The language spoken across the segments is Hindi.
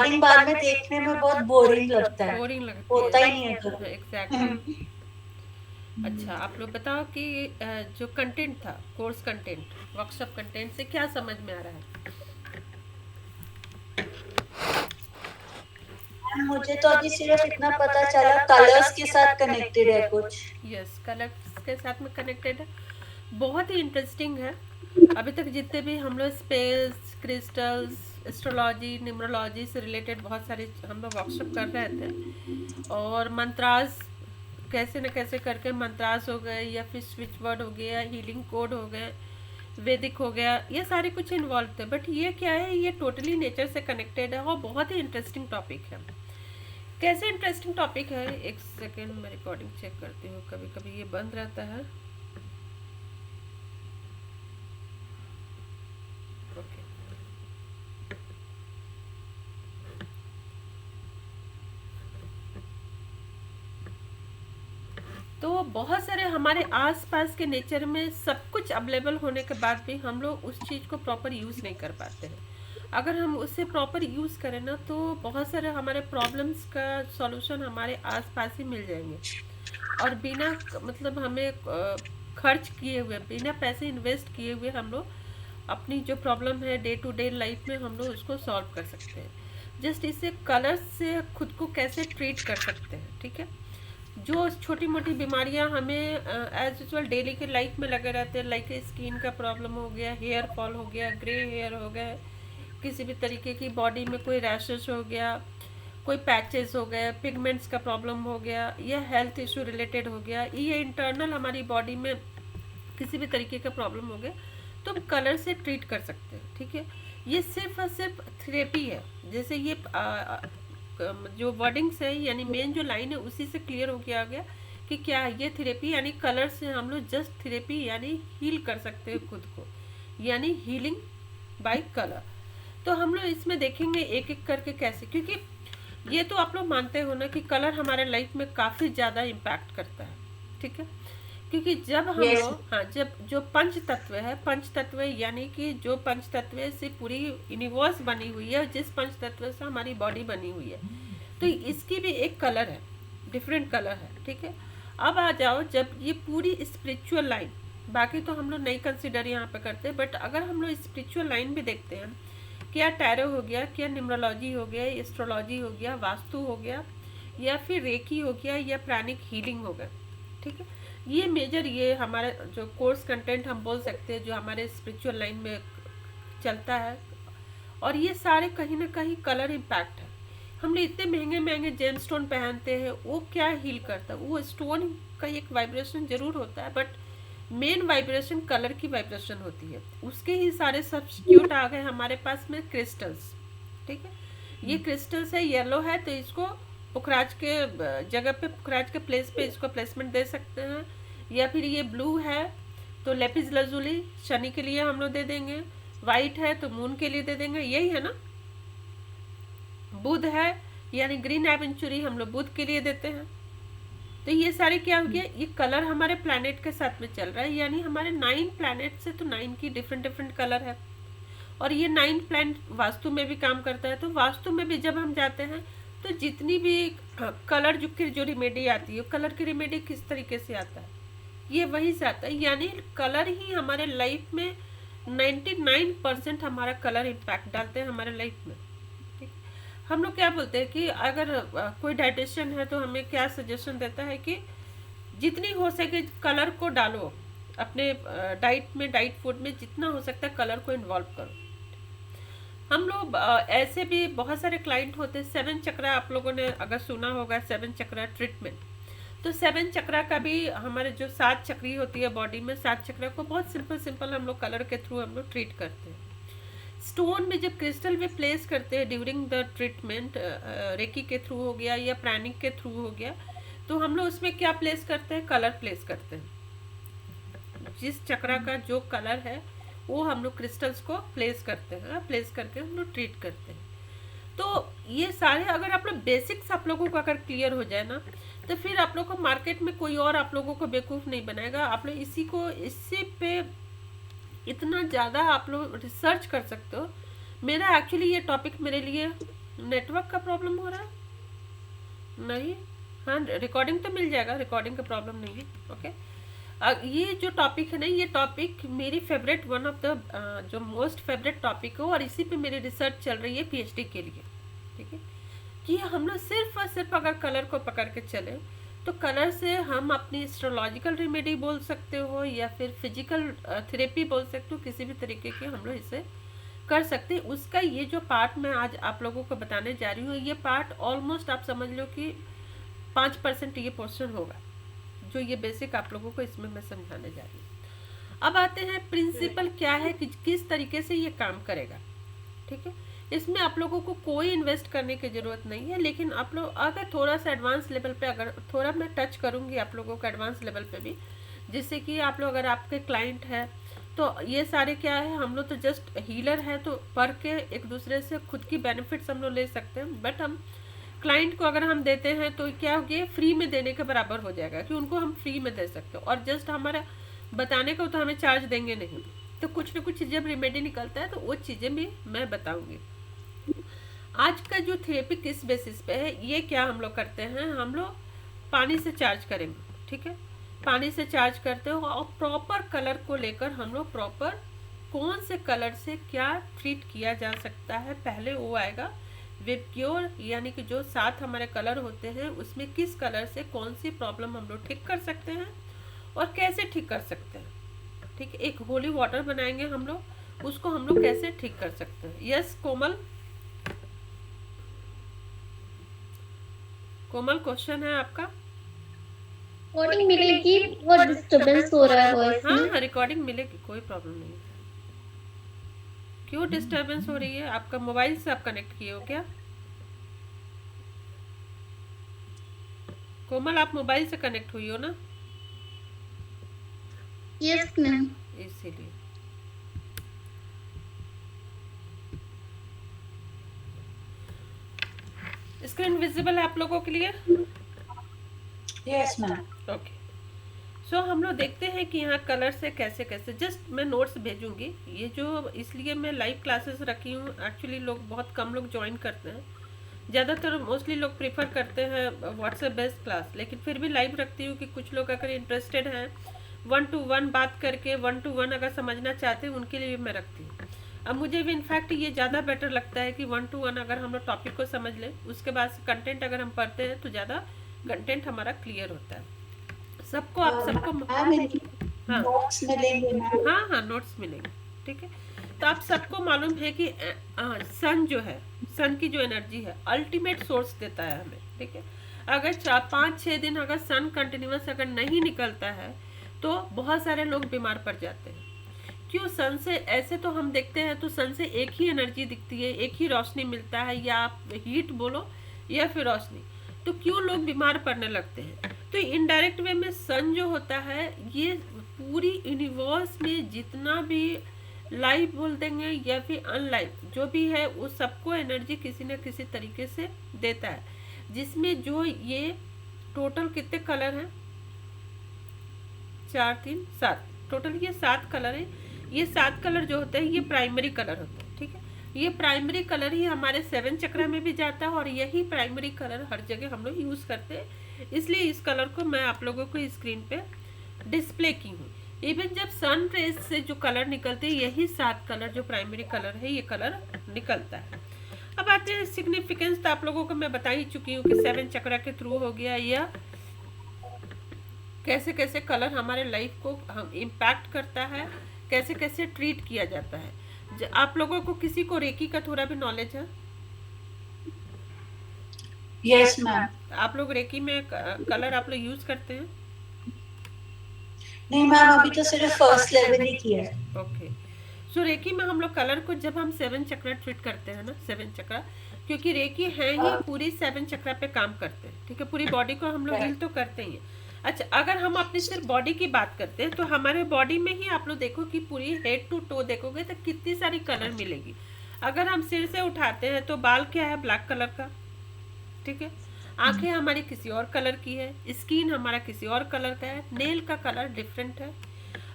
रिकॉर्डिंग बाद में देखने में बहुत बोरिंग लगता है, बोरिंग लगती है। होता ही नहीं है तो। एग्जैक्टली। अच्छा, आप लोग बताओ कि जो कंटेंट था, कोर्स कंटेंट, वर्कशॉप कंटेंट से क्या समझ में आ रहा है? मुझे तो अभी सिर्फ इतना पता चला कलर्स के साथ कनेक्टेड है कुछ। यस, कलर्स के साथ में कनेक्टेड है। बहुत ही इंटरेस्टिंग है। अभी तक जितने भी हम लोग स्पेस, क्रिस्टल्स, एस्ट्रोलॉजी, न्यूमरोलॉजी से रिलेटेड बहुत सारे हम लोग वर्कशॉप कर रहे थे। और मंत्रास, कैसे न कैसे करके मंत्रास हो गए, या फिर स्विच वर्ड हो गया, हीलिंग कोड हो गए, वैदिक हो गया, ये सारे कुछ इन्वॉल्व थे। बट ये क्या है, ये टोटली नेचर से कनेक्टेड है और बहुत ही इंटरेस्टिंग टॉपिक है। कैसे इंटरेस्टिंग टॉपिक है, एक सेकेंड मैं रिकॉर्डिंग चेक करती हूँ, कभी कभी ये बंद रहता है। ओके। तो बहुत सारे हमारे आसपास के नेचर में सब कुछ अवेलेबल होने के बाद भी हम लोग उस चीज़ को प्रॉपर यूज़ नहीं कर पाते हैं। अगर हम उसे प्रॉपर यूज़ करें ना, तो बहुत सारे हमारे प्रॉब्लम्स का सॉल्यूशन हमारे आसपास ही मिल जाएंगे। और बिना मतलब हमें खर्च किए हुए, बिना पैसे इन्वेस्ट किए हुए हम लोग अपनी जो प्रॉब्लम है डे टू डे लाइफ में हम लोग उसको सॉल्व कर सकते हैं। जस्ट इससे कलर्स से खुद को कैसे ट्रीट कर सकते हैं, ठीक है। जो छोटी मोटी बीमारियां हमें एज यूजल डेली के लाइफ में लगे रहते हैं, लाइक स्किन का प्रॉब्लम हो गया, हेयर फॉल हो गया, ग्रे हेयर हो गए, किसी भी तरीके की बॉडी में कोई रैशेस हो गया, कोई पैचेस हो गए, पिगमेंट्स का प्रॉब्लम हो गया, या हेल्थ इशू रिलेटेड हो गया, ये इंटरनल हमारी बॉडी में किसी भी तरीके का प्रॉब्लम हो गया, तो हम कलर से ट्रीट कर सकते हैं, ठीक है। ये सिर्फ और सिर्फ थेरेपी है। जैसे ये जो वर्डिंग्स है, यानी मेन जो लाइन है, उसी से क्लियर हो गया गया कि क्या है ये थेरेपी, यानी कलर से हम लोग जस्ट थेरेपी यानी हील कर सकते हैं खुद को, यानी हीलिंग बाय कलर। तो हम लोग इसमें देखेंगे एक एक करके कैसे, क्योंकि ये तो आप लोग मानते हो ना कि कलर हमारे लाइफ में काफ़ी ज़्यादा इम्पैक्ट करता है, ठीक है। क्योंकि जब हम यस। लोग, हाँ, जब जो पंच तत्व है, पंच तत्व यानी कि जो पंच तत्व से पूरी यूनिवर्स बनी हुई है, जिस पंच तत्व से हमारी बॉडी बनी हुई है, तो इसकी भी एक कलर है, डिफरेंट कलर है, ठीक है। अब आ जाओ, जब ये पूरी स्पिरिचुअल लाइन, बाकी तो हम लोग नहीं कंसिडर यहाँ पे करते, बट अगर हम लोग स्पिरिचुअल लाइन भी देखते हैं, क्या टैरो हो गया, क्या न्यूमरोलॉजी हो गया, एस्ट्रोलॉजी हो गया, वास्तु हो गया, या फिर रेकी हो गया, या प्राणिक हीलिंग हो गया, ठीक है। ये मेजर, ये हमारा जो कोर्स कंटेंट हम बोल सकते हैं जो हमारे स्पिरिचुअल लाइन में चलता है। और ये सारे कहीं ना कहीं कलर इम्पैक्ट है। हम लोग इतने महंगे महंगे जेम स्टोन पहनते हैं, वो क्या हील करता है? वो स्टोन का एक वाइब्रेशन जरूर होता है, बट मेन वाइब्रेशन कलर की वाइब्रेशन होती है। उसके ही सारे सब्स्टिट्यूट आ गए हमारे पास में क्रिस्टल्स, ठीक है। ये क्रिस्टल्स है, येलो है, तो इसको पुखराज के जगह पे, पुखराज के प्लेस पे इसको प्लेसमेंट दे सकते हैं। या फिर ये ब्लू है तो लेपिस लजुली शनि के लिए हम लोग दे देंगे, वाइट है तो मून के लिए दे देंगे, यही है ना। बुध है यानी ग्रीन एवेंचुरी हम लोग बुध के लिए देते हैं। तो ये सारे क्या हो गया, ये कलर हमारे प्लैनेट के साथ में चल रहा है, यानी हमारे 9 प्लैनेट से तो 9 की डिफरेंट डिफरेंट कलर है। और ये 9 प्लैनेट वास्तु में भी काम करता है, तो वास्तु में भी जब हम जाते हैं, तो जितनी भी कलर जो रिमेडी आती है, कलर की रिमेडी किस तरीके से आता है, ये वही से आता है। यानी कलर ही हमारे लाइफ में 99% हमारा कलर इम्पैक्ट डालते हैं हमारे लाइफ में, ठीक। हम लोग क्या बोलते हैं कि अगर कोई डाइटिशियन है तो हमें क्या सजेशन देता है कि जितनी हो सके कलर को डालो अपने डाइट में, डाइट फूड में जितना हो सकता है कलर को इन्वॉल्व करो। हम लोग ऐसे भी बहुत सारे क्लाइंट होते हैं, 7 चक्रा आप लोगों ने अगर सुना होगा, 7 चक्रा ट्रीटमेंट। तो 7 चक्रा का भी, हमारे जो 7 चक्री होती है बॉडी में, 7 चक्रा को बहुत सिंपल सिंपल हम लोग कलर के थ्रू हम लोग ट्रीट करते हैं। स्टोन में जब क्रिस्टल में प्लेस करते हैं ड्यूरिंग द ट्रीटमेंट, रेकी के थ्रू हो गया या प्राणिक के थ्रू हो गया, तो हम लोग उसमें क्या प्लेस करते हैं, कलर प्लेस करते हैं। जिस चक्रा का जो कलर है वो हम लोग क्रिस्टल्स को प्लेस करते हैं, प्लेस करके हम लोग ट्रीट करते हैं। तो ये सारे अगर आप लोग बेसिक्स आप लोगों को अगर क्लियर हो जाए ना, तो फिर आप लोग को मार्केट में कोई और आप लोगों को बेवकूफ़ नहीं बनाएगा। आप लोग इसी को, इसी पे इतना ज़्यादा आप लोग रिसर्च कर सकते हो। मेरा एक्चुअली ये टॉपिक मेरे लिए नेटवर्क का प्रॉब्लम हो रहा है? नहीं, हाँ रिकॉर्डिंग तो मिल जाएगा, रिकॉर्डिंग का प्रॉब्लम नहीं है। ओके, ये जो टॉपिक है ना, ये टॉपिक मेरी फेवरेट, वन ऑफ द जो मोस्ट फेवरेट टॉपिक हो, और इसी पे मेरी रिसर्च चल रही है पीएचडी के लिए। ठीक है, कि हम लोग सिर्फ और सिर्फ अगर कलर को पकड़ के चले तो कलर से हम अपनी एस्ट्रोलॉजिकल रेमेडी बोल सकते हो या फिर फिजिकल थेरेपी बोल सकते हो, किसी भी तरीके की हम लोग इसे कर सकते हैं। उसका ये जो पार्ट मैं आज आप लोगों को बताने जा रही हूँ, ये पार्ट ऑलमोस्ट आप समझ लो कि 5% ये पोर्शन होगा, जो ये बेसिक आप लोगों को इसमें मैं समझाने जा रही हूँ। अब आते हैं प्रिंसिपल क्या है कि किस तरीके से ये काम करेगा। ठीक है, इसमें आप लोगों को कोई इन्वेस्ट करने की ज़रूरत नहीं है, लेकिन आप लोग अगर थोड़ा सा एडवांस लेवल पे, अगर थोड़ा मैं टच करूँगी आप लोगों को एडवांस लेवल पे भी, जिससे कि आप लोग अगर आपके क्लाइंट है तो ये सारे क्या है, हम लोग तो जस्ट हीलर है तो पढ़ के एक दूसरे से खुद की बेनिफिट्स हम लोग ले सकते हैं, बट हम क्लाइंट को अगर हम देते हैं तो क्या हो गया, फ्री में देने के बराबर हो जाएगा कि उनको हम फ्री में दे सकते हो, और जस्ट हमारा बताने को तो हमें चार्ज देंगे नहीं। तो कुछ ना कुछ जब रेमेडी निकलता है तो वो चीज़ें भी मैं बताऊंगी। आज का जो थेरेपी किस बेसिस पे है, ये क्या हम लोग करते हैं, हम लोग पानी से चार्ज करेंगे। ठीक है, पानी से चार्ज करते हो और प्रॉपर कलर को लेकर हम लोग प्रॉपर कौन से कलर से क्या ट्रीट किया जा सकता है, पहले वो आएगा विबग्योर, यानी कि जो 7 हमारे कलर होते हैं उसमें किस कलर से कौन सी प्रॉब्लम हम लोग ठीक कर सकते हैं और कैसे ठीक कर सकते हैं। ठीक है, एक होली वाटर बनाएंगे हम लोग, उसको हम लोग कैसे ठीक कर सकते हैं। यस कोमल, कोमल क्वेश्चन है आपका? रिकॉर्डिंग मिलेगी, बहुत डिस्टरबेंस हो रहा है वॉइस हाँ में। हाँ रिकॉर्डिंग मिलेगी, कोई प्रॉब्लम नहीं है। क्यों डिस्टरबेंस हो रही है? आपका मोबाइल से आप कनेक्ट किए हो क्या? कोमल आप मोबाइल से कनेक्ट हुई हो ना, यस मैम। इसीलिए। स्क्रीन विजिबल है आप लोगों के लिए? Yes ma'am. ओके, सो हम लोग देखते हैं कि यहाँ कलर से कैसे कैसे, जस्ट मैं नोट्स भेजूंगी ये जो, इसलिए मैं लाइव क्लासेस रखी हूँ। एक्चुअली लोग बहुत कम लोग ज्वाइन करते हैं, ज़्यादातर मोस्टली लोग प्रीफर करते हैं व्हाट्सएप बेस्ड क्लास, लेकिन फिर भी लाइव रखती हूँ कि कुछ लोग अगर इंटरेस्टेड हैं 1 to 1 बात करके 1 to 1 अगर समझना चाहते हैं उनके लिए भी मैं रखती हूँ। अब मुझे भी इनफैक्ट ये ज़्यादा बेटर लगता है कि 1 to 1 अगर हम लोग टॉपिक को समझ लें, उसके बाद कंटेंट अगर हम पढ़ते हैं तो ज़्यादा कंटेंट हमारा क्लियर होता है। सबको आप सबको हाँ नोट्स मिलेंगे मैम। हाँ हाँ नोट्स मिलेंगे। ठीक है, तो आप सबको मालूम है कि सन जो है, सन की जो एनर्जी है अल्टीमेट सोर्स देता है हमें। ठीक है, अगर 4-5-6 दिन अगर सन कंटिन्यूस अगर नहीं निकलता है तो बहुत सारे लोग बीमार पड़ जाते हैं। क्यों? सन से ऐसे तो हम देखते हैं तो सन से एक ही एनर्जी दिखती है, एक ही रोशनी मिलता है, या आप हीट बोलो या फिर रोशनी, तो क्यों लोग बीमार पड़ने लगते हैं? तो इनडायरेक्ट वे में सन जो होता है ये पूरी यूनिवर्स में जितना भी लाइव बोल देंगे या फिर अनलाइव जो भी है वो सबको एनर्जी किसी न किसी तरीके से देता है, जिसमें जो ये टोटल कितने कलर हैं, 4 3 7, टोटल ये 7 कलर है। ये 7 कलर जो होते हैं ये प्राइमरी कलर होते हैं। ठीक है, ये प्राइमरी कलर ही हमारे 7 चक्र में भी जाता है और यही प्राइमरी कलर हर जगह हम लोग यूज़ करते हैं, इसलिए इस कलर को मैं आप लोगों को स्क्रीन पे डिस्प्ले की हूँ। इवन जब सन रेज से जो कलर निकलते हैं यही 7 कलर जो प्राइमरी कलर है ये कलर निकलता है। अब आते हैं सिग्निफिकेंस, तो आप लोगों को मैं बता ही चुकी हूँ कि 7 चक्र के थ्रू हो गया, या कैसे कैसे कलर हमारे लाइफ को हम इम्पैक्ट करता है, कैसे कैसे ट्रीट किया जाता है। आप लोगों को किसी को रेकी का थोड़ा भी नॉलेज है? Yes ma'am. आप लोग रेकी में कलर आप लोग यूज करते हैं? नहीं मैम, अभी तो सिर्फ फर्स्ट लेवल ही किया है। ओके, सो रेकी में हम लोग कलर को जब हम 7 चक्र ट्रीट करते हैं ना, 7 चक्र, क्योंकि रेकी है ही पूरी 7 चक्र पे काम करते हैं। ठीक है, पूरी बॉडी को हम लोग हील तो करते ही हैं। अच्छा, अगर हम अपनी सिर्फ बॉडी की बात करते हैं तो हमारे बॉडी में ही आप लोग देखो कि पूरी हेड टू टो देखोगे तो कितनी सारी कलर मिलेगी। अगर हम सिर से उठाते हैं तो बाल क्या है, ब्लैक कलर का। ठीक है, आंखें हमारी किसी और कलर की है, स्किन हमारा किसी और कलर का है, नेल का कलर डिफरेंट है।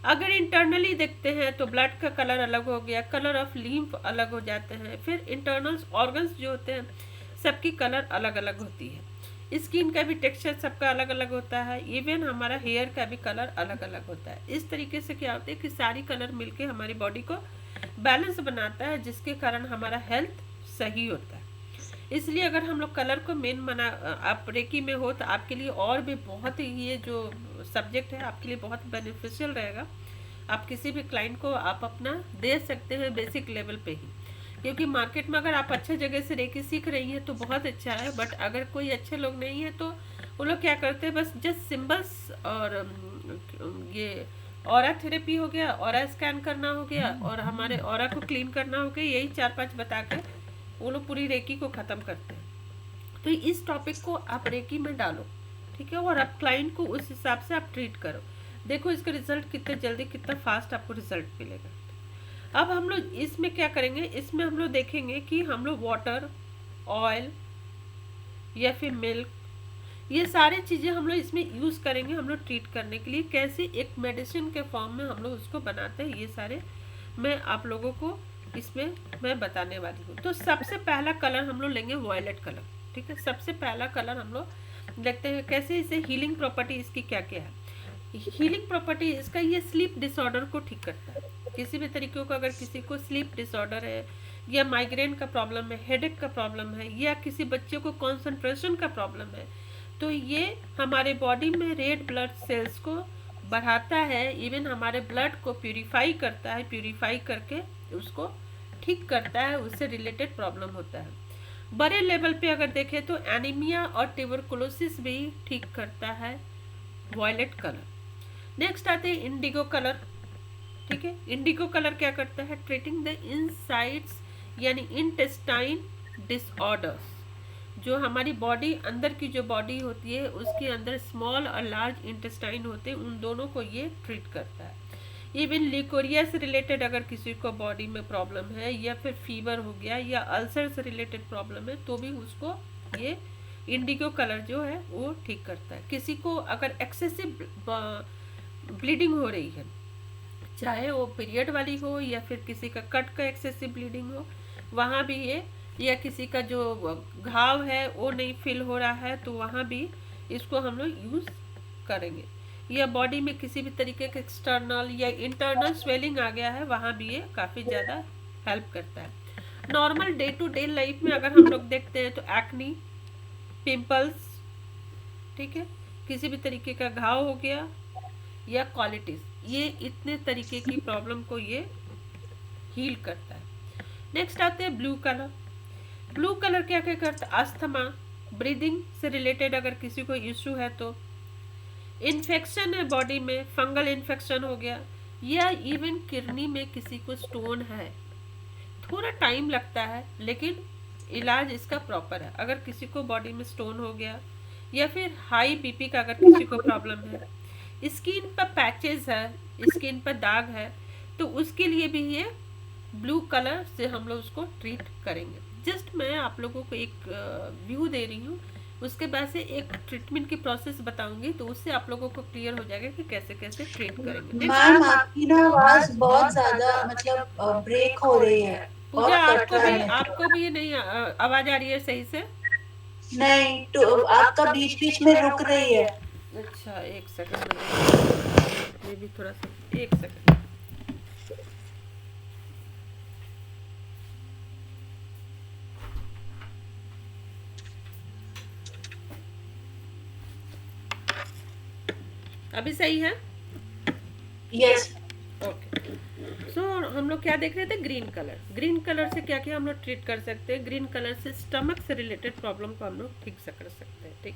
अगर इंटरनली देखते हैं तो ब्लड का कलर अलग हो गया, कलर ऑफ लिम्फ अलग हो जाते हैं। फिर इंटरनल ऑर्गन्स जो होते हैं सबकी कलर अलग अलग होती है, स्किन का भी टेक्सचर सबका अलग अलग होता है, इवन हमारा हेयर का भी कलर अलग अलग होता है। इस तरीके से क्या होता है कि सारी कलर मिलके हमारी बॉडी को बैलेंस बनाता है, जिसके कारण हमारा हेल्थ सही होता है। इसलिए अगर हम लोग कलर को मेन मना आप रेकी में हो तो आपके लिए और भी बहुत ही ये जो सब्जेक्ट है आपके लिए बहुत बेनिफिशियल रहेगा। आप किसी भी क्लाइंट को आप अपना दे सकते हैं बेसिक लेवल पे ही, क्योंकि मार्केट में अगर आप अच्छे जगह से रेकी सीख रही हैं तो बहुत अच्छा है, बट अगर कोई अच्छे लोग नहीं है तो वो लोग क्या करते हैं, बस जस्ट सिंबल्स और ये ऑरा थेरेपी हो गया, ऑरा स्कैन करना हो गया और हमारे ऑरा को क्लीन करना हो गया, यही 4-5 बता के वो लोग पूरी रेकी को ख़त्म करते हैं। तो इस टॉपिक को आप रेकी में डालो, ठीक है, और आप क्लाइंट को उस हिसाब से आप ट्रीट करो। देखो इसका रिजल्ट कितने जल्दी कितना फास्ट आपको रिजल्ट मिलेगा। अब हम लोग इसमें क्या करेंगे, इसमें हम लोग देखेंगे कि हम लोग वाटर, ऑयल या फिर मिल्क, ये सारी चीज़ें हम लोग इसमें यूज़ करेंगे हम लोग ट्रीट करने के लिए। कैसे एक मेडिसिन के फॉर्म में हम लोग उसको बनाते हैं, ये सारे मैं आप लोगों को इसमें मैं बताने वाली हूँ। तो सबसे पहला कलर हम लोग लेंगे वॉयलेट कलर, ठीक है। सबसे पहला कलर हम लोग देखते हैं कैसे इसे हीलिंग प्रॉपर्टी इसकी क्या क्या है। हीलिंग प्रॉपर्टी इसका ये स्लीप डिसऑर्डर को ठीक करता है। किसी भी तरीके का अगर किसी को स्लीप डिसऑर्डर है या माइग्रेन का प्रॉब्लम है, हेडेक का प्रॉब्लम है, या किसी बच्चे को कॉन्सेंट्रेशन का प्रॉब्लम है, तो ये हमारे बॉडी में रेड ब्लड सेल्स को बढ़ाता है, इवन हमारे ब्लड को प्यूरिफाई करता है, प्यूरिफाई करके उसको ठीक करता है, उससे रिलेटेड प्रॉब्लम होता है। बड़े लेवल पे अगर देखें तो एनीमिया और ट्यूबरकुलोसिस भी ठीक करता है वॉयलेट कलर। नेक्स्ट आते हैं इंडिगो कलर, ठीक है। इंडिगो कलर क्या करता है, ट्रीटिंग द इनसाइड्स यानी इंटेस्टाइन डिसऑर्डर्स। जो हमारी बॉडी अंदर की जो बॉडी होती है उसके अंदर स्मॉल और लार्ज इंटेस्टाइन होते हैं, उन दोनों को ये ट्रीट करता है। इवन लिकोरिया से रिलेटेड अगर किसी को बॉडी में प्रॉब्लम है या फिर फीवर हो गया या अल्सर से रिलेटेड प्रॉब्लम है तो भी उसको ये इंडिगो कलर जो है वो ठीक करता है। किसी को अगर एक्सेसिव ब्लीडिंग हो रही है, चाहे वो पीरियड वाली हो या फिर किसी का कट का एक्सेसिव ब्लीडिंग हो, वहाँ भी ये, या किसी का जो घाव है वो नहीं फिल हो रहा है तो वहाँ भी इसको हम लोग यूज़ करेंगे। या बॉडी में किसी भी तरीके का एक्सटर्नल या इंटरनल स्वेलिंग आ गया है, वहाँ भी ये काफ़ी ज़्यादा हेल्प करता है। Normal day to day life में अगर हम लोग देखते हैं तो एक्नी, पिंपल्स, ठीक है, किसी भी तरीके का घाव हो गया या कॉलिटिस, ये इतने तरीके की प्रॉब्लम को ये हील करता है। नेक्स्ट आते हैं ब्लू कलर। ब्लू कलर क्या क्या करता है, अस्थमा, ब्रीदिंग से रिलेटेड अगर किसी को इशू है तो, इन्फेक्शन है बॉडी में, फंगल इन्फेक्शन हो गया, या इवन किडनी में किसी को स्टोन है, थोड़ा टाइम लगता है लेकिन इलाज इसका प्रॉपर है। अगर किसी को बॉडी में स्टोन हो गया या फिर हाई बीपी का अगर किसी को प्रॉब्लम है, स्किन पर पैचेस है, स्किन पर दाग है, तो उसके लिए भी ये ब्लू कलर से हम लोग उसको ट्रीट करेंगे। जस्ट मैं आप लोगों को एक व्यू दे रही हूँ, उसके बाद से एक ट्रीटमेंट की प्रोसेस बताऊंगी तो उससे आप लोगों को क्लियर हो जाएगा कि कैसे कैसे ट्रीट करेंगे। मैम आपकी ना आवाज बहुत ज्यादा मतलब ब्रेक हो रही है। पूजा आपको भी नहीं आवाज आ रही है सही से? नहीं, तो आपका बीच बीच में रुक रही है। अच्छा एक सेकंड, मैं भी थोड़ा सा, एक सेकंड। अभी सही है? यस। ओके, सो हम लोग क्या देख रहे थे, ग्रीन कलर। ग्रीन कलर से क्या क्या हम लोग ट्रीट कर सकते हैं, ग्रीन कलर से स्टमक से रिलेटेड प्रॉब्लम को हम लोग ठीक से कर सकते हैं, ठीक।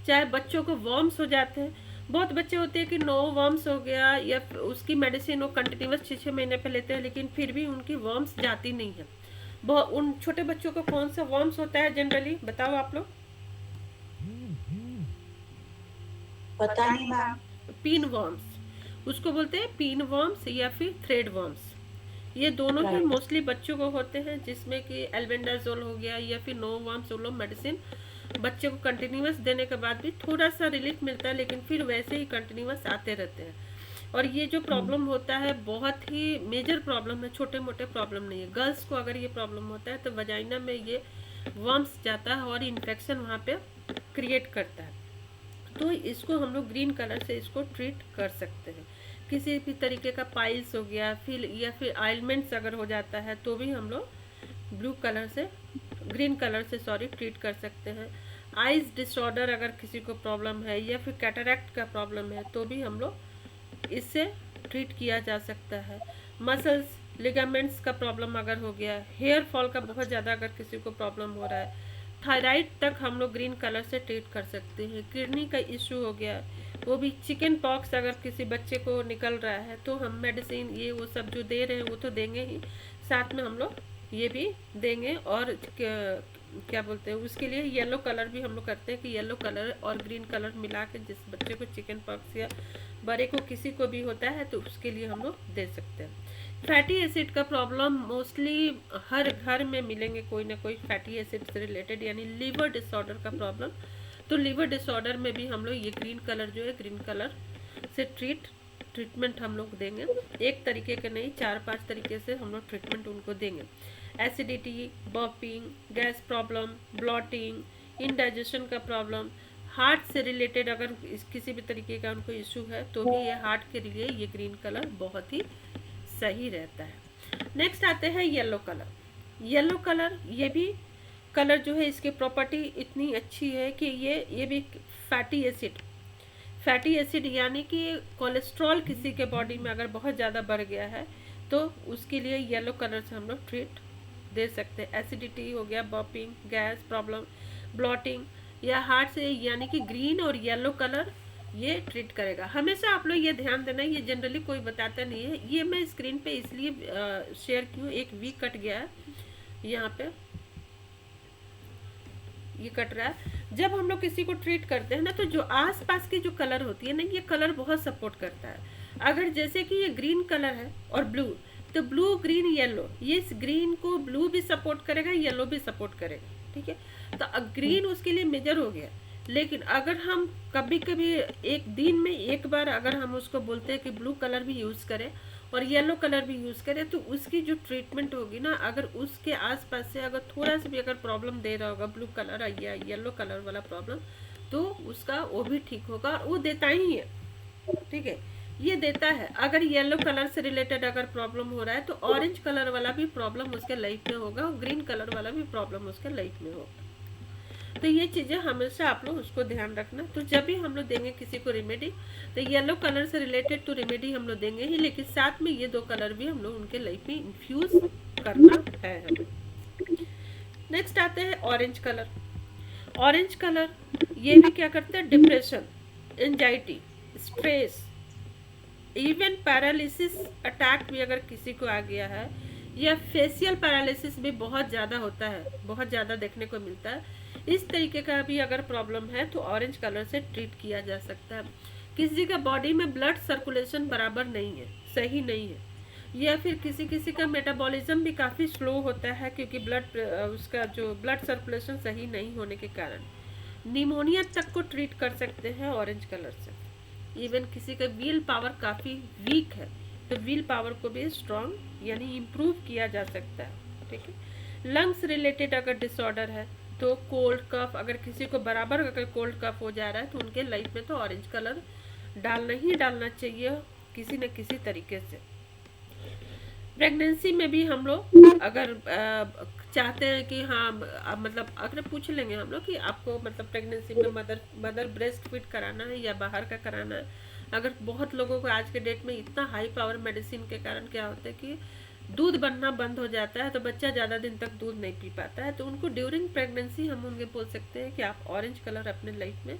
चाहे बच्चों को वर्म्स हो जाते हैं, बहुत बच्चे होते हैं कि नो वर्म्स हो गया या उसकी मेडिसिन वो कंटिन्यूस 6-6 महीने पे लेते हैं लेकिन फिर भी उनकी वर्म्स जाती नहीं है। बहुत उन छोटे बच्चों को कौन सा वर्म्स होता है जनरली, बताओ आप लोग? पता नहीं मैम। पिन वर्म्स, उसको बोलते हैं पिन वर्म्स या फिर थ्रेड वर्म्स। ये दोनों ही मोस्टली बच्चों को होते हैं, जिसमें कि एल्बेंडाजोल हो गया या फिर नो वर्म्स, वो लोग मेडिसिन बच्चे को कंटिन्यूस देने के बाद भी थोड़ा सा रिलीफ मिलता है लेकिन फिर वैसे ही कंटिन्यूस आते रहते हैं। और ये जो प्रॉब्लम होता है बहुत ही मेजर प्रॉब्लम है, छोटे मोटे प्रॉब्लम नहीं है। गर्ल्स को अगर ये प्रॉब्लम होता है तो वजाइना में ये वर्म्स जाता है और इन्फेक्शन वहाँ पे क्रिएट करता है। तो इसको हम लोग ग्रीन कलर से इसको ट्रीट कर सकते हैं। किसी भी तरीके का पाइल्स हो गया फिर या फिर आइलमेंट्स अगर हो जाता है तो भी हम लोग ब्लू कलर से ग्रीन कलर से ट्रीट कर सकते हैं। आइज डिसऑर्डर अगर किसी को प्रॉब्लम है या फिर कैटरैक्ट का प्रॉब्लम है तो भी हम लोग इससे ट्रीट किया जा सकता है। मसल्स लिगामेंट्स का प्रॉब्लम अगर हो गया, हेयर फॉल का बहुत ज़्यादा अगर किसी को प्रॉब्लम हो रहा है, थायराइड तक हम लोग ग्रीन कलर से ट्रीट कर सकते हैं। किडनी का इशू हो गया, वो भी चिकन पॉक्स अगर किसी बच्चे को निकल रहा है तो हम मेडिसिन ये वो सब जो दे रहे हैं वो तो देंगे ही, साथ में हम लोग ये भी देंगे। और क्या बोलते हैं उसके लिए येलो कलर भी हम लोग करते हैं कि येलो कलर और ग्रीन कलर मिला के जिस बच्चे को चिकन पॉक्स या बड़े को किसी को भी होता है तो उसके लिए हम लोग दे सकते हैं। फैटी एसिड का प्रॉब्लम मोस्टली हर घर में मिलेंगे कोई ना कोई फैटी एसिड से रिलेटेड, यानी लीवर डिसऑर्डर का प्रॉब्लम। तो लीवर डिसऑर्डर में भी हम लोग ये ग्रीन कलर जो है ग्रीन कलर से ट्रीटमेंट हम लोग देंगे। एक तरीके का नहीं, 4-5 तरीके से हम लोग ट्रीटमेंट उनको देंगे। Acidity, burping, gas problem, blotting, indigestion का प्रॉब्लम, हार्ट से रिलेटेड अगर किसी भी तरीके का उनको इशू है तो भी ये हार्ट के लिए ये ग्रीन कलर बहुत ही सही रहता है। नेक्स्ट आते हैं येलो कलर। येलो कलर ये भी कलर जो है इसकी प्रॉपर्टी इतनी अच्छी है कि ये भी फैटी एसिड यानी कि कोलेस्ट्रॉल किसी के बॉडी में अगर बहुत ज़्यादा बढ़ गया है तो उसके लिए येलो कलर से हम लोग ट्रीट दे सकते हैं। एसिडिटी हो गया, बर्पिंग, गैस प्रॉब्लम, ब्लॉटिंग या हार्ट से, यानी कि ग्रीन और येलो कलर ये ट्रीट करेगा। हमेशा आप लोग ये ध्यान देना, ये जनरली कोई बताता नहीं है। ये मैं स्क्रीन पे इसलिए शेयर क्यों, एक वी कट गया है यहाँ पे, ये कट रहा है। जब हम लोग किसी को ट्रीट करते हैं ना तो जो आसपास की जो कलर होती है ना, ये कलर बहुत सपोर्ट करता है। अगर जैसे कि ये ग्रीन कलर है और ब्लू, तो ब्लू ग्रीन येलो, ये इस ग्रीन को ब्लू भी सपोर्ट करेगा, येलो भी सपोर्ट करेगा, ठीक है। तो ग्रीन उसके लिए मेजर हो गया। लेकिन अगर हम कभी कभी एक दिन में एक बार अगर हम उसको बोलते हैं कि ब्लू कलर भी यूज़ करें और येलो कलर भी यूज़ करें, तो उसकी जो ट्रीटमेंट होगी ना, अगर उसके आसपास से अगर थोड़ा सा भी अगर प्रॉब्लम दे रहा होगा ब्लू कलर या येलो कलर वाला प्रॉब्लम, तो उसका वो भी ठीक होगा। और वो देता ही है, ठीक है, ये देता है। अगर येलो कलर से रिलेटेड अगर प्रॉब्लम हो रहा है तो ऑरेंज कलर वाला भी प्रॉब्लम उसके लाइफ में होगा और ग्रीन कलर वाला भी प्रॉब्लम उसके लाइफ में होगा। तो ये चीज़ें हमेशा आप लोग उसको ध्यान रखना। तो जब भी हम लोग देंगे किसी को रेमेडी, तो येलो कलर से रिलेटेड तो रेमेडी हम लोग देंगे ही, लेकिन साथ में ये 2 कलर भी हम लोग उनके लाइफ में इन्फ्यूज करना है हमें। नेक्स्ट आते हैं ऑरेंज कलर। ऑरेंज कलर ये भी क्या करते हैं, depression, anxiety, stress, even paralysis attack भी अगर किसी को आ गया है, या फेशियल पैरालिसिस भी बहुत ज़्यादा होता है, बहुत ज़्यादा देखने को मिलता है। इस तरीके का भी अगर प्रॉब्लम है तो ऑरेंज कलर से ट्रीट किया जा सकता है। किसी का बॉडी में ब्लड सर्कुलेशन बराबर नहीं है, सही नहीं है, या फिर किसी का मेटाबॉलिज्म भी काफ़ी स्लो होता है क्योंकि उसका जो ब्लड सर्कुलेशन सही नहीं होने के कारण निमोनिया तक को ट्रीट कर सकते हैं ऑरेंज कलर से। इवन किसी का विल पावर काफ़ी वीक है तो विल पावर को भी स्ट्रॉन्ग यानी इम्प्रूव किया जा सकता है, ठीक है। लंग्स रिलेटेड अगर डिसऑर्डर है तो कोल्ड कफ, अगर किसी को बराबर अगर कोल्ड कफ हो जा रहा है तो उनके लाइफ में तो ऑरेंज कलर डालना ही डालना चाहिए किसी न किसी तरीके से। प्रेगनेंसी में भी हम लोग अगर चाहते हैं कि हाँ मतलब अगर पूछ लेंगे हम लोग कि आपको मतलब प्रेगनेंसी में मदर ब्रेस्ट फीड कराना है या बाहर का कराना है। अगर बहुत लोगों को आज के डेट में इतना हाई पावर मेडिसिन के कारण क्या होता है कि दूध बनना बंद हो जाता है तो बच्चा ज़्यादा दिन तक दूध नहीं पी पाता है, तो उनको ड्यूरिंग प्रेगनेंसी हम उनके बोल सकते हैं कि आप ऑरेंज कलर अपने लाइफ में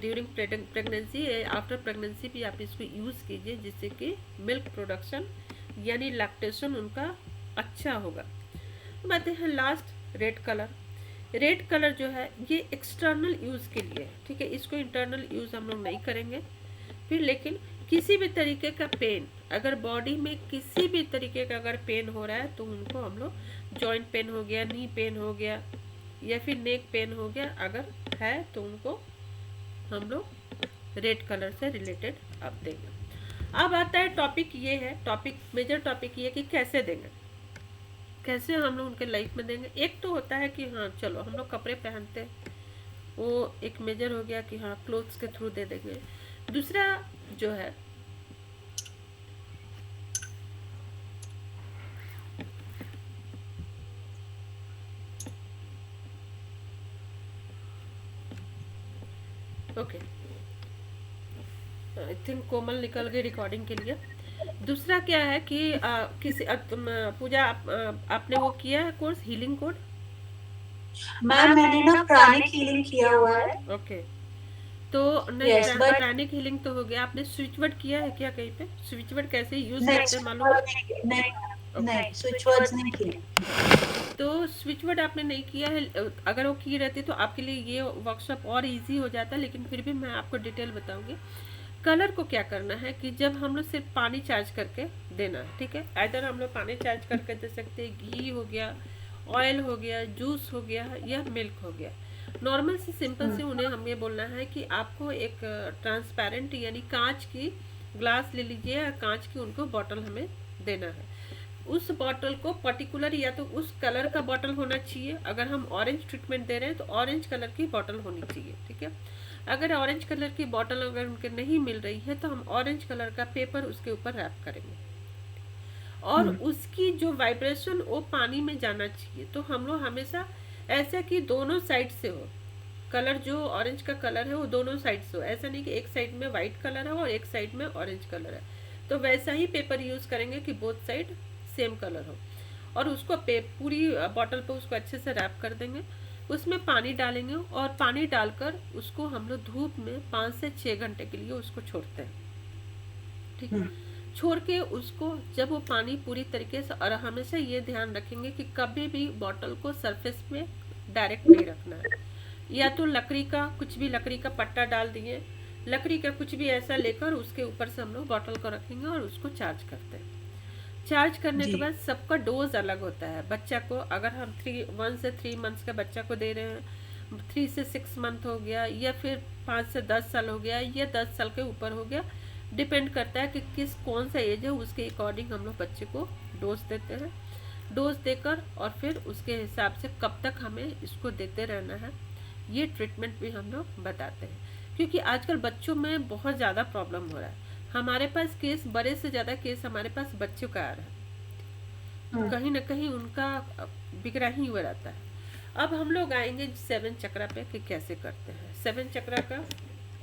ड्यूरिंग प्रेगनेंसी आफ्टर प्रेगनेंसी भी आप इसको यूज़ कीजिए, जिससे कि मिल्क प्रोडक्शन यानी लैक्टेशन उनका अच्छा होगा। बात है last red colour. Red colour जो है ये एक्सटर्नल यूज़ के लिए है, ठीक है, इसको इंटरनल यूज़ हम लोग नहीं करेंगे। फिर लेकिन किसी भी तरीके का पेन, अगर बॉडी में किसी भी तरीके का अगर पेन हो रहा है तो उनको हम लोग जॉइंट पेन हो गया, नी पेन हो गया या फिर नेक पेन हो गया अगर है तो उनको हम लोग रेड कलर से रिलेटेड अब देंगे। अब आता है टॉपिक, ये है टॉपिक, मेजर टॉपिक ये कि कैसे देंगे। कैसे हम लोग उनके लाइफ में देंगे। एक तो होता है कि हाँ चलो हम लोग कपड़े पहनते हैं, वो एक मेजर हो गया कि हाँ क्लोथ्स के थ्रू दे देंगे। दूसरा जो है ओके, आई थिंक कोमल निकल गई रिकॉर्डिंग के लिए। दूसरा क्या है कि किसी पूजा आपने वो किया है कोर्स हीलिंग कोड? मैम मैंने ना प्राणिक हीलिंग किया हुआ है। ओके, तो नहीं यस बट प्राणिक हीलिंग तो हो गया। आपने स्विच वर्ड किया है क्या कहीं पे? स्विच वर्ड कैसे यूज नहीं करते हैं मालूम है? नहीं स्विच वर्ड्स नहीं किए। तो स्विच वर्ड आपने नहीं किया है, अगर वो की रहती तो आपके लिए ये वर्कशॉप और इजी हो जाता, लेकिन फिर भी मैं आपको डिटेल बताऊंगी। कलर को क्या करना है कि जब हम लोग सिर्फ पानी चार्ज करके देना है, ठीक है, इधर हम लोग पानी चार्ज करके दे सकते हैं, घी हो गया, ऑयल हो गया, जूस हो गया या मिल्क हो गया। नॉर्मल से सिंपल से उन्हें हमें बोलना है कि आपको एक ट्रांसपेरेंट यानी कांच की ग्लास ले लीजिए या कांच की उनको बॉटल हमें देना है। उस बॉटल को पर्टिकुलर या तो उस कलर का बॉटल होना चाहिए, अगर हम ऑरेंज ट्रीटमेंट दे रहे हैं तो ऑरेंज कलर की बॉटल होनी चाहिए, ठीक है। अगर ऑरेंज कलर की बॉटल अगर उनके नहीं मिल रही है तो हम ऑरेंज कलर का पेपर उसके ऊपर रैप करेंगे और उसकी जो वाइब्रेशन वो पानी में जाना चाहिए। तो हम लोग हमेशा ऐसा कि दोनों साइड से हो, कलर जो ऑरेंज का कलर है वो दोनों साइड से हो, ऐसा नहीं कि एक साइड में वाइट कलर है और एक साइड में ऑरेंज कलर है। तो वैसा ही पेपर यूज करेंगे कि बोथ साइड सेम कलर हो और उसको पूरी बॉटल पे उसको अच्छे से रैप कर देंगे। उसमें पानी डालेंगे और पानी डालकर उसको हम लोग धूप में 5 से 6 घंटे के लिए उसको छोड़ते हैं, ठीक है। छोड़ के उसको जब वो पानी पूरी तरीके से, और हमेशा ये ध्यान रखेंगे कि कभी भी बॉटल को सरफेस में डायरेक्ट नहीं रखना है, या तो लकड़ी का कुछ भी, लकड़ी का पट्टा डाल दिए, लकड़ी का कुछ भी ऐसा लेकर उसके ऊपर से हम लोग बॉटल को रखेंगे और उसको चार्ज करते हैं। चार्ज करने के बाद सबका डोज अलग होता है। बच्चा को अगर हम 1 से 3 मंथ्स का बच्चा को दे रहे हैं, 3 से 6 मंथ हो गया या फिर 5 से 10 साल हो गया या 10 साल के ऊपर हो गया, डिपेंड करता है कि कौन सा एज है, उसके अकॉर्डिंग हम लोग बच्चे को डोज देते हैं। डोज देकर और फिर उसके हिसाब से कब तक हमें इसको देते रहना है, ये ट्रीटमेंट भी हम लोग बताते हैं। क्योंकि आजकल बच्चों में बहुत ज़्यादा प्रॉब्लम हो रहा है। हमारे पास केस, बड़े से ज़्यादा केस हमारे पास बच्चों का आ रहा है, कहीं ना कहीं उनका बिगड़ा ही हुआ रहता है। अब हम लोग आएंगे 7 चक्रा पे कि कैसे करते हैं। 7 चक्रा का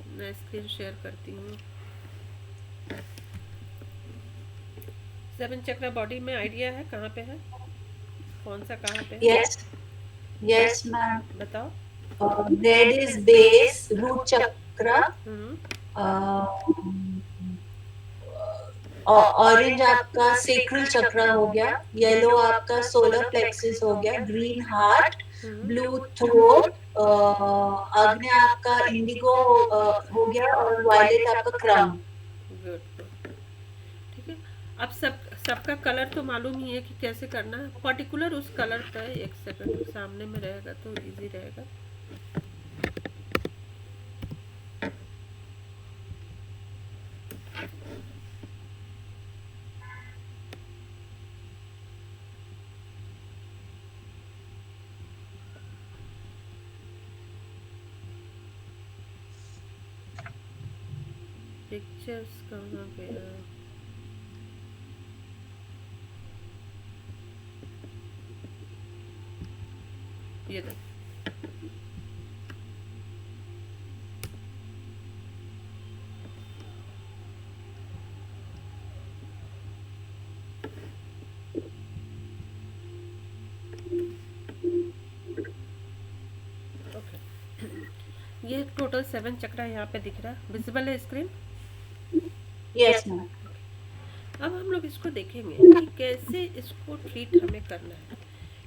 मैं स्क्रीन शेयर करती हूँ। 7 चक्रा बॉडी में आइडिया है कहाँ पे है, कौन सा कहाँ पे है? यस मैम, बताओ। Red is base, root chakra, orange आपका सेक्रल चक्र हो गया, येलो आपका सोलर प्लेक्सिस हो गया, ग्रीन हार्ट, ब्लू थ्रोट, अग्नि आपका इंडिगो हो गया और वायलेट आपका क्राउन। गुड, ठीक है। अब सबका कलर तो मालूम ही है कि कैसे करना है। पर्टिकुलर उस कलर का, एक सेकंड सामने में रहेगा तो इजी रहेगा। पिक्चर्स कहाँ गया? ये देखो, ये टोटल 7 चक्रा यहाँ पे दिख रहा है, विजिबल है स्क्रीन? Yes ma'am. अब हम लोग इसको देखेंगे कि कैसे इसको ट्रीट हमें करना है।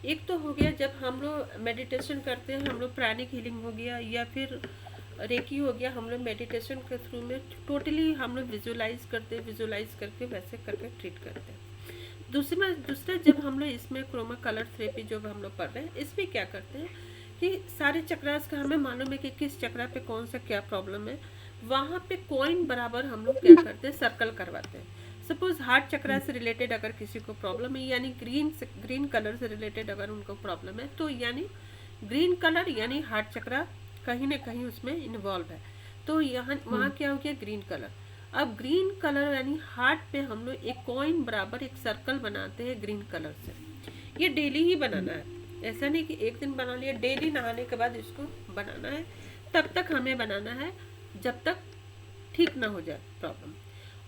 एक तो हो गया जब हम लोग मेडिटेशन करते हैं, हम लोग प्राणिक हीलिंग हो गया या फिर रेकी हो गया, हम लोग मेडिटेशन के थ्रू में टोटली हम लोग विजुलाइज करते हैं, विजुलाइज करके वैसे करके ट्रीट करते हैं। दूसरा जब हम लोग इसमें क्रोमा कलर थेरेपी जो हम लोग पढ़ रहे हैं, इसमें क्या करते हैं कि सारे चक्रास का हमें मालूम है कि किस चक्रा पे कौन सा क्या प्रॉब्लम है, वहाँ पे कॉइन बराबर हम लोग क्या करते हैं, सर्कल करवाते हैं। सपोज हार्ट चक्रा से रिलेटेड अगर किसी को प्रॉब्लम है, यानी ग्रीन कलर से रिलेटेड अगर उनको प्रॉब्लम है, तो यानी ग्रीन कलर यानी हार्ट चक्रा कहीं ना कहीं उसमें इन्वॉल्व है। तो यहाँ वहाँ क्या हो गया, ग्रीन कलर। अब ग्रीन कलर यानी हार्ट पे हम लोग एक कॉइन बराबर एक सर्कल बनाते हैं ग्रीन कलर से। ये डेली ही बनाना है, ऐसा नहीं कि एक दिन बना लिया, डेली नहाने के बाद इसको बनाना है। तब तक हमें बनाना है जब तक ठीक ना हो जाए प्रॉब्लम।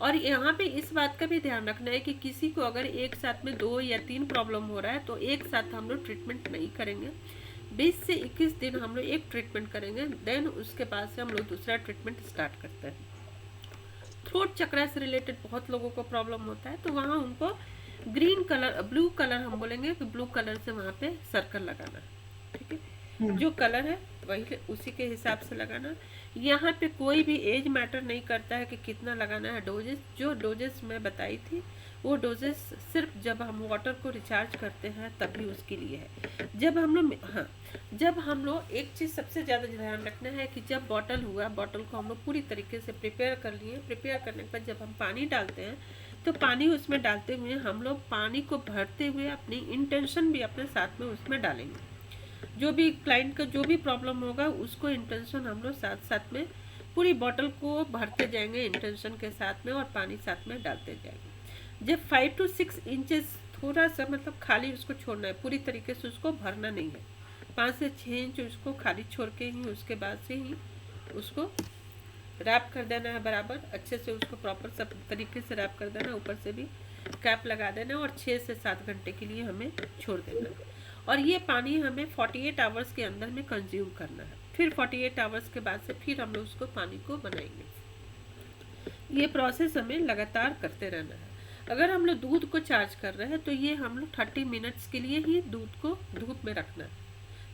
और यहाँ पे इस बात का भी ध्यान रखना है कि किसी को अगर एक साथ में 2 या 3 प्रॉब्लम हो रहा है तो एक साथ हम लोग ट्रीटमेंट नहीं करेंगे। 20 से 21 दिन हम लोग एक ट्रीटमेंट करेंगे, देन उसके बाद से हम लोग दूसरा ट्रीटमेंट स्टार्ट करते हैं। थ्रोट चक्रा से रिलेटेड बहुत लोगों को प्रॉब्लम होता है, तो वहाँ उनको ग्रीन कलर, ब्लू कलर हम बोलेंगे कि ब्लू कलर से वहाँ पे सर्कल लगाना, ठीक है। जो कलर है वही उसी के हिसाब से लगाना। यहाँ पे कोई भी एज मैटर नहीं करता है कि कितना लगाना है डोजेस। जो डोजेस मैं बताई थी वो डोजेस सिर्फ जब हम वाटर को रिचार्ज करते हैं तभी उसके लिए है। जब हम लोग जब हम लोग एक चीज़ सबसे ज़्यादा ध्यान रखना है कि जब बॉटल हुआ, बॉटल को हम लोग पूरी तरीके से प्रिपेयर कर लिए। प्रिपेयर करने के बाद जब हम पानी डालते हैं तो पानी उसमें डालते हुए हम लोग पानी को भरते हुए अपनी इंटेंशन भी अपने साथ में उसमें डालेंगे। जो भी क्लाइंट का जो भी प्रॉब्लम होगा उसको इंटेंशन हम लोग साथ साथ में पूरी बॉटल को भरते जाएंगे इंटेंशन के साथ में, और पानी साथ में डालते जाएंगे। जब 5 to 6 इंचेस थोड़ा सा मतलब खाली उसको छोड़ना है, पूरी तरीके से उसको भरना नहीं है। 5 से 6 इंच उसको खाली छोड़ के ही उसके बाद से ही उसको रैप कर देना है बराबर अच्छे से, उसको प्रॉपर सब तरीके से रैप कर देना, ऊपर से भी कैप लगा देना, और 6 से 7 घंटे के लिए हमें छोड़ देना है। और ये पानी हमें 48 आवर्स के अंदर में कंज्यूम करना है। फिर 48 आवर्स के बाद से फिर हम लोग उसको पानी को बनाएंगे। ये प्रोसेस हमें लगातार करते रहना है। अगर हम लोग दूध को चार्ज कर रहे हैं तो ये हम लोग 30 मिनट्स के लिए ही दूध को धूप में रखना है,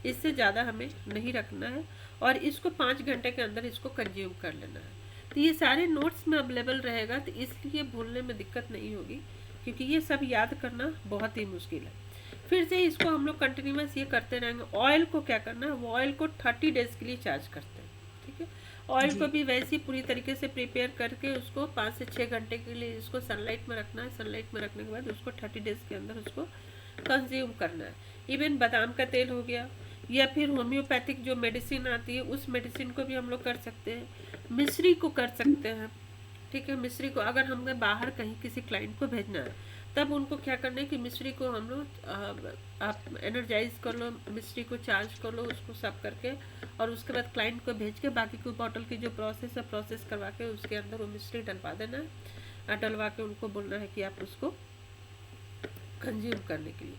इससे ज़्यादा हमें नहीं रखना है, और इसको 5 घंटे के अंदर इसको कंज्यूम कर लेना है। तो ये सारे नोट्स में अवेलेबल रहेगा, तो इसलिए भूलने में दिक्कत नहीं होगी, क्योंकि ये सब याद करना बहुत ही मुश्किल है। फिर से इसको हम लोग कंटिन्यूस ये करते रहेंगे। ऑयल को क्या करना है, वो ऑयल को 30 डेज के लिए चार्ज करते हैं, ठीक है। ऑयल को भी वैसे ही पूरी तरीके से प्रिपेयर करके उसको 5 से 6 घंटे के लिए इसको सनलाइट में रखना है। सनलाइट में रखने के बाद उसको 30 डेज के अंदर उसको कंज्यूम करना है। इवन बादाम का तेल हो गया, या फिर होम्योपैथिक जो मेडिसिन आती है उस मेडिसिन को भी हम लोग कर सकते हैं। मिश्री को कर सकते हैं, ठीक है। मिश्री को अगर हमें बाहर कहीं किसी क्लाइंट को भेजना है तब उनको क्या करना है कि मिश्री को हम लोग आप एनर्जाइज कर लो, मिश्री को चार्ज कर लो, उसको सब करके, और उसके बाद क्लाइंट को भेज के बाकी कोई बॉटल की जो प्रोसेस है प्रोसेस करवा के उसके अंदर वो मिश्री डलवा देना है, डलवा के उनको बोलना है कि आप उसको कंज्यूम करने के लिए।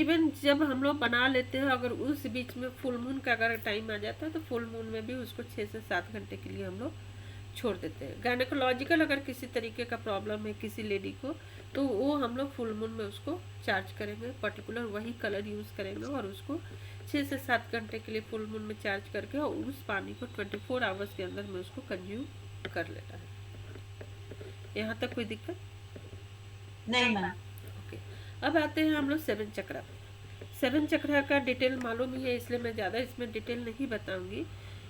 इवन जब हम लोग बना लेते हैं, अगर उस बीच में फुल मून का अगर टाइम आ जाता है तो फुल मून में भी उसको 6 से 7 घंटे के लिए हम लोग छोड़ देते हैं। गायनेकोलॉजिकल अगर किसी तरीके का प्रॉब्लम है किसी लेडी को, तो वो हम लोग फुल मून में उसको चार्ज करेंगे, पर्टिकुलर वही कलर यूज़ करेंगे, और उसको 6 से 7 घंटे के लिए फुल मून में चार्ज करके और उस पानी को 24 आवर्स के अंदर में उसको कंज्यूम कर लेना है। यहाँ तक कोई दिक्कत नहीं मैम। ओके, अब आते हैं हम लोग 7 चक्रा। 7 चक्रा का डिटेल मालूम ही है, इसलिए मैं ज़्यादा इसमें डिटेल नहीं बताऊंगी।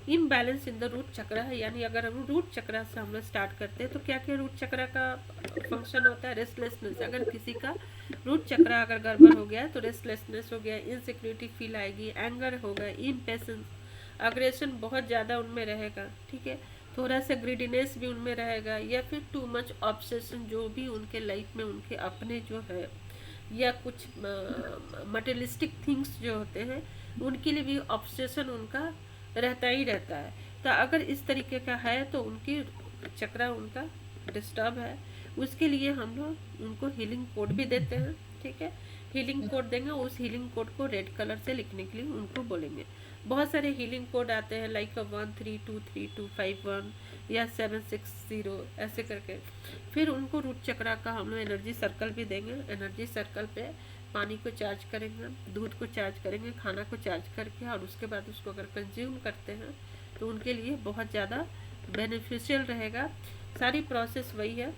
इम्बैलेंस इन द रूट चक्रा है, यानी अगर हम रूट चक्रा से हम लोग स्टार्ट करते हैं तो क्या क्या रूट चक्रा का फंक्शन होता है। रेस्टलेसनेस, अगर किसी का रूट चक्रा अगर गड़बड़ हो गया तो रेस्टलेसनेस हो गया, इनसिक्योरिटी फील आएगी, एंगर होगा, इम्पेशेंस, अग्रेशन बहुत ज़्यादा उनमें रहेगा, ठीक है। थोड़ा सा ग्रीडीनेस भी उनमें रहेगा, या फिर टू मच ऑब्सेशन, जो भी उनके लाइफ में उनके अपने जो है या कुछ मटेरियलिस्टिक थिंग्स जो होते हैं उनके लिए भी ऑब्सेशन उनका रहता ही रहता है। तो अगर इस तरीके का है तो उनकी चक्रा उनका डिस्टर्ब है। उसके लिए हम लोग उनको हीलिंग कोड भी देते हैं, ठीक है। हीलिंग कोड देंगे, उस हीलिंग कोड को रेड कलर से लिखने के लिए उनको बोलेंगे। बहुत सारे हीलिंग कोड आते हैं, लाइक 132325 या 760 ऐसे करके। फिर उनको रूट चक्रा का हम लोग एनर्जी सर्कल भी देंगे। एनर्जी सर्कल पे पानी को चार्ज करेंगे, दूध को चार्ज करेंगे, खाना को चार्ज करके, और उसके बाद उसको अगर कंज्यूम करते हैं तो उनके लिए बहुत ज़्यादा बेनिफिशियल रहेगा। सारी प्रोसेस वही है।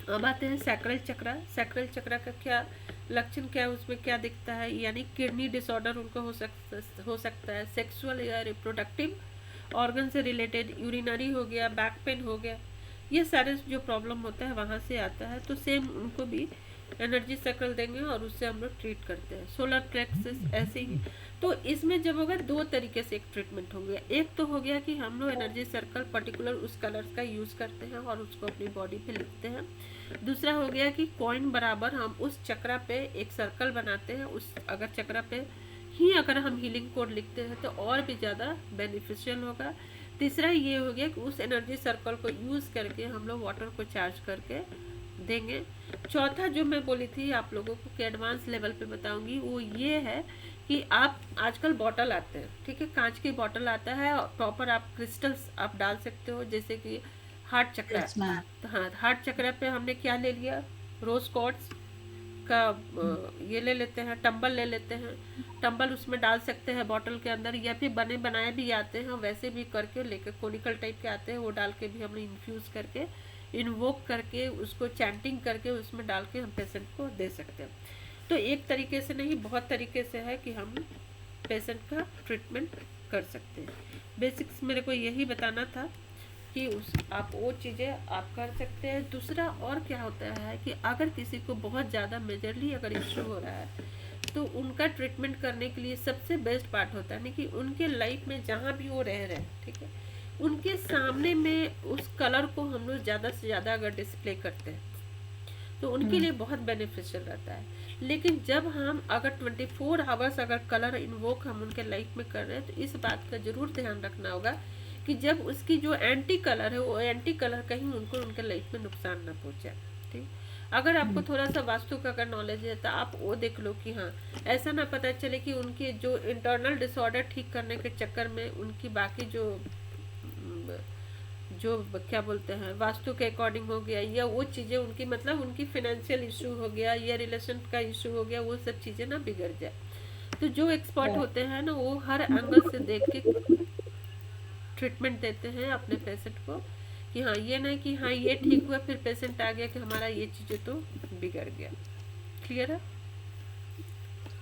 अब आते हैं सैक्रल चक्रा। सैक्रल चक्रा का क्या लक्षण, क्या उसमें क्या दिखता है, यानी किडनी डिसऑर्डर उनको हो सकता है, सेक्सुअल या रिप्रोडक्टिव ऑर्गन से रिलेटेड, यूरिनरी हो गया, बैक पेन हो गया, ये सारे जो प्रॉब्लम होता है वहाँ से आता है। तो सेम उनको भी एनर्जी सर्कल देंगे और उससे हम लोग ट्रीट करते हैं। सोलर प्लेक्सस ऐसे ही। तो इसमें जब होगा दो तरीके से एक ट्रीटमेंट हो गया। एक तो हो गया कि हम लोग एनर्जी सर्कल पर्टिकुलर उस कलर्स का यूज़ करते हैं और उसको अपनी बॉडी पे लिखते हैं। दूसरा हो गया कि कॉइन बराबर हम उस चक्रा पे एक सर्कल बनाते हैं। उस अगर चक्रा पे ही अगर हम हीलिंग कोड लिखते हैं तो और भी ज़्यादा बेनिफिशियल होगा। तीसरा ये हो गया कि उस एनर्जी सर्कल को यूज़ करके हम लोग वाटर को चार्ज करके देंगे। चौथा जो मैं बोली थी आप लोगों को कि एडवांस लेवल पे बताऊंगी, वो ये है कि आप आजकल बॉटल आते हैं, ठीक है, कांच की बॉटल आता है और प्रॉपर आप क्रिस्टल्स आप डाल सकते हो, जैसे कि हार्ट चक्रा। Yes, ma'am. तो हाँ, हार्ट चक्रा पे हमने क्या ले लिया, रोज क्वार्ट्ज का ये ले लेते हैं, टंबल ले लेते हैं। टंबल उसमें डाल सकते हैं बॉटल के अंदर, या फिर बने बनाए भी आते हैं वैसे भी करके लेकर, कोनिकल टाइप के आते हैं, वो डाल के भी हम इन्फ्यूज़ करके इन्वोक करके उसको चैंटिंग करके उसमें डाल के हम पेशेंट को दे सकते हैं। तो एक तरीके से नहीं, बहुत तरीके से है कि हम पेशेंट का ट्रीटमेंट कर सकते हैं। बेसिक्स मेरे को यही बताना था कि उस आप वो चीज़ें आप कर सकते हैं। दूसरा और क्या होता है कि अगर किसी को बहुत ज़्यादा मेजरली अगर इश्यू हो रहा है तो उनका ट्रीटमेंट करने के लिए सबसे बेस्ट पार्ट होता है ना कि उनके लाइफ में जहाँ भी वो रह रहे हैं, ठीक है, उनके सामने में उस कलर को हम लोग ज़्यादा से ज़्यादा अगर डिस्प्ले करते हैं तो उनके लिए बहुत बेनिफिशियल रहता है। लेकिन जब हम अगर 24 आवर्स अगर कलर इन्वोक हम उनके लाइफ में कर रहे हैं तो इस बात का ज़रूर ध्यान रखना होगा कि जब उसकी जो एंटी कलर है वो एंटी कलर कहीं उनको उनके लाइफ में नुकसान ना पहुंचाए। ठीक, अगर आपको थोड़ा सा वास्तु का अगर नॉलेज है तो आप वो देख लो कि हाँ, ऐसा ना पता चले कि उनके जो इंटरनल डिसऑर्डर ठीक करने के चक्कर में उनकी बाकी जो क्या बोलते हैं वास्तु के अकॉर्डिंग हो गया, या वो चीज़ें उनकी मतलब उनकी फाइनेंशियल इशू हो गया या रिलेशन का इशू हो गया, वो सब चीज़ें ना बिगड़ जाए। तो जो एक्सपर्ट होते हैं ना वो हर एंगल से देख के ट्रीटमेंट देते हैं अपने पेशेंट को कि हाँ ये नहीं कि हाँ ये ठीक हुआ फिर पेशेंट आ गया कि हमारा ये चीज़ें तो बिगड़ गया। क्लियर है?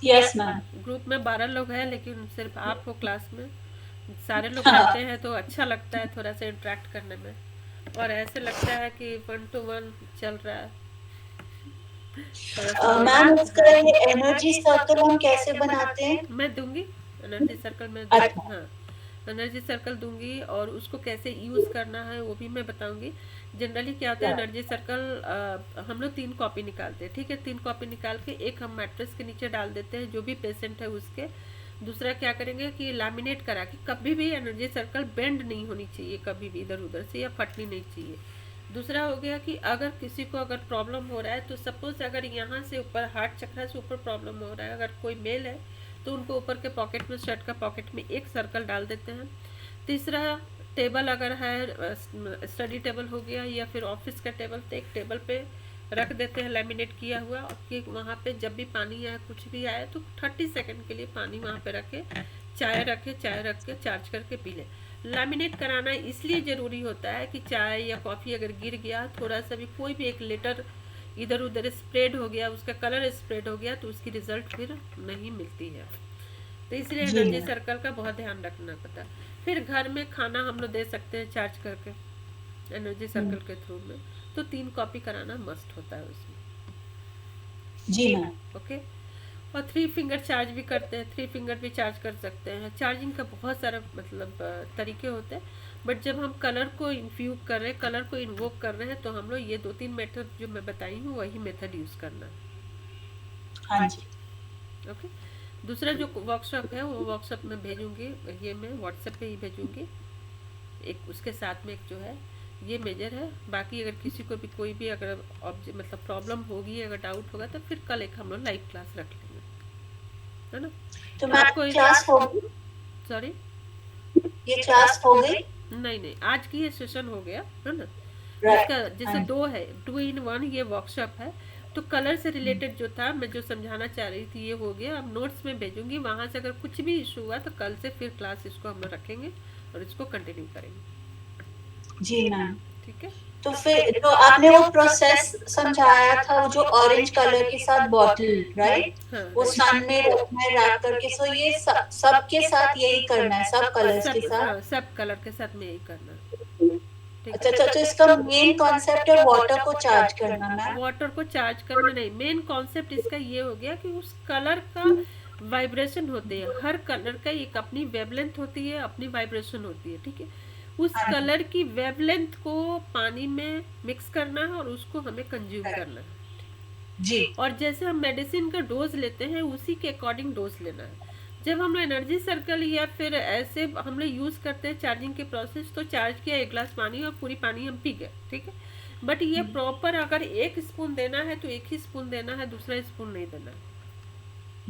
Yes ma'am. ग्रुप में 12 लोग हैं लेकिन सिर्फ आप हो क्लास में, सारे लोग आते हैं तो अच्छा लगता है थोड़ा सा इंटरेक्ट करने में, और ऐसे लगता है कि 1 to 1 चल रहा है। मैम इसका ये एनर्जी सर्कल हम कैसे बनाते हैं? मैं दूंगी एनर्जी सर्कल में। अच्छा। हाँ, एनर्जी सर्कल दूंगी और उसको कैसे यूज़ करना है वो भी मैं बताऊंगी। जनरली क्या होता है एनर्जी सर्कल हम लोग 3 कॉपी निकालते हैं, ठीक है, 3 कॉपी निकाल के एक हम मैट्रेस के नीचे डाल देते हैं जो भी पेशेंट है उसके। दूसरा क्या करेंगे कि लैमिनेट करा के, कभी भी एनर्जी सर्कल बेंड नहीं होनी चाहिए कभी भी इधर उधर से, या फटनी नहीं चाहिए। दूसरा हो गया कि अगर किसी को अगर प्रॉब्लम हो रहा है तो सपोज अगर यहाँ से ऊपर हार्ट चक्र से ऊपर प्रॉब्लम हो रहा है, अगर कोई मेल है तो उनको ऊपर के पॉकेट में, शर्ट का पॉकेट में एक सर्कल डाल देते हैं। तीसरा, टेबल अगर है, स्टडी टेबल हो गया या फिर ऑफिस का टेबल, तो एक टेबल पे रख देते हैं लैमिनेट किया हुआ, और कि वहाँ पे जब भी पानी आए कुछ भी आए तो 30 सेकंड के लिए पानी वहाँ पे रखे, चाय रखे, चाय रख के चार्ज करके पी ले। लैमिनेट कराना इसलिए ज़रूरी होता है कि चाय या कॉफ़ी अगर गिर गया, थोड़ा सा भी कोई भी एक लीटर इधर उधर स्प्रेड हो गया, उसका कलर स्प्रेड हो गया तो उसकी रिजल्ट फिर नहीं मिलती है। तो इसलिए एनर्जी सर्कल का बहुत ध्यान रखना पड़ता है। फिर घर में खाना हम लोग दे सकते हैं चार्ज करके एनर्जी सर्कल के थ्रू में, तो 3 कॉपी कराना मस्ट होता है उसमें। जी मैम। ओके, और 3 फिंगर चार्ज भी करते हैं, 3 फिंगर भी चार्ज कर सकते हैं। चार्जिंग का बहुत सारा मतलब तरीके होते हैं, बट जब हम कलर को इन्फ्यूज कर रहे हैं, कलर को इन्वोक कर रहे हैं, तो हम लोग ये 2-3 मेथड जो मैं बताई हूँ वही मेथड यूज़ करना है। हाँ जी। ओके, दूसरा जो वर्कशॉप है वो वर्कशॉप में भेजूंगी, ये मैं व्हाट्सएप पे ही भेजूंगी, एक उसके साथ में एक जो है ये मेजर है। बाकी अगर किसी को भी कोई भी अगर मतलब प्रॉब्लम होगी, अगर डाउट होगा तो फिर कल एक हम लोग लाइव क्लास रख लेंगे, है ना? तो मैम क्लास हो गई? सॉरी, ये क्लास हो गई? नहीं, आज की ये सेशन हो गया है ना। Right. इसका जैसे 2 है, 2 in 1 ये वर्कशॉप है। तो कलर से रिलेटेड जो था मैं जो समझाना चाह रही थी ये हो गया। अब नोट्स में भेजूंगी, वहाँ से अगर कुछ भी इशू हुआ तो कल से फिर क्लास इसको हम लोग रखेंगे और इसको कंटिन्यू करेंगे। जी मैम। ठीक है, तो फिर तो आपने वो प्रोसेस समझाया था, वो जो ऑरेंज कलर के साथ बॉटल, राइट? हाँ, वो सन में रखना है रैप करके, सो ये सबके साथ यही करना है, सब कलर्स के साथ? सब कलर के साथ में यही करना है। ठीक अच्छा है। अच्छा, तो इसका मेन कॉन्सेप्ट है वाटर को चार्ज करना मैम। वाटर को चार्ज करना नहीं, मेन कॉन्सेप्ट इसका ये हो गया कि उस कलर का वाइब्रेशन होते हैं, हर कलर का एक अपनी वेवलेंथ होती है, अपनी वाइब्रेशन होती है, ठीक है। उस हाँ जी कलर की वेवलेंथ को पानी में मिक्स करना है और उसको हमें कंज्यूम correct, करना है। जी और जैसे हम मेडिसिन का डोज लेते हैं उसी के अकॉर्डिंग डोज लेना है। जब हम एनर्जी सर्कल या फिर ऐसे हम लोग यूज़ करते हैं चार्जिंग के प्रोसेस, तो चार्ज किया एक गिलास पानी और पूरी पानी हम पी गए, ठीक है। बट ये प्रॉपर अगर एक स्पून देना है तो एक ही स्पून देना है, दूसरा स्पून नहीं देना है।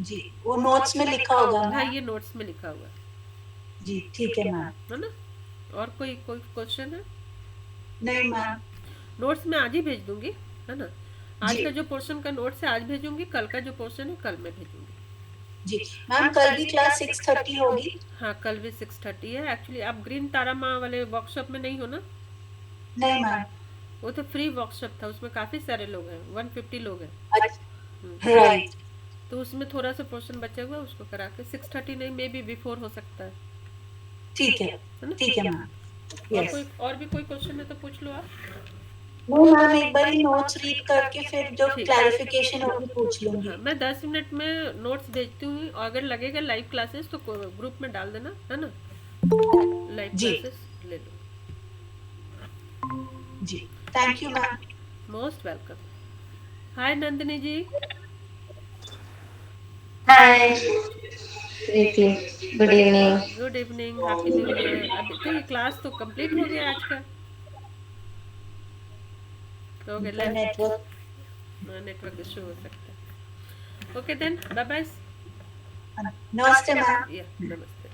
जी, वो नोट्स में लिखा होगा हाँ, मैम। ये नोट्स में लिखा हुआ जी ठीक है मैम। है ना। और कोई कोई क्वेश्चन है? नहीं मैम। नोट्स मैं आज ही भेज दूंगी, है ना। आज जी का जो पोर्शन का नोट्स है आज भेजूंगी, कल का जो पोर्शन है कल मैं भेजूंगी। जी मैम, कल भी क्लास 6:30 होगी? हाँ, कल भी 6:30 है। एक्चुअली आप ग्रीन तारा माँ वाले वर्कशॉप में नहीं हो ना? नहीं मैम। वो तो फ्री वर्कशॉप था, उसमें काफ़ी सारे लोग हैं, 150 लोग हैं। अच्छा राइट। तो उसमें थोड़ा सा पोर्शन बचा हुआ है, उसको करा के 6:30 नहीं, मे बी बिफोर हो सकता ठीक है है ना। ठीक है मैम। और यस। कोई और भी कोई क्वेश्चन है तो पूछ लो आप। नो मैम, एक बार ही नोट्स रीड करके फिर जो ठीक। क्लैरिफिकेशन होगी पूछ हाँ, लूंगी। मैं 10 मिनट में नोट्स भेजती हूँ, और अगर लगेगा लाइव क्लासेस तो ग्रुप में डाल देना, है ना। लाइव जी क्लासेस ले लो। जी, thank you ma'am. Most welcome. Hi Nandini ji. Hi Preeti, good evening. Good evening, happy new year. अभी तो ये क्लास तो कंप्लीट हो गया आज का। ओके, उनका नेटवर्क। नेटवर्क इशू हो सकता है। Okay then, bye bye. नमस्ते मैम। या, नमस्ते।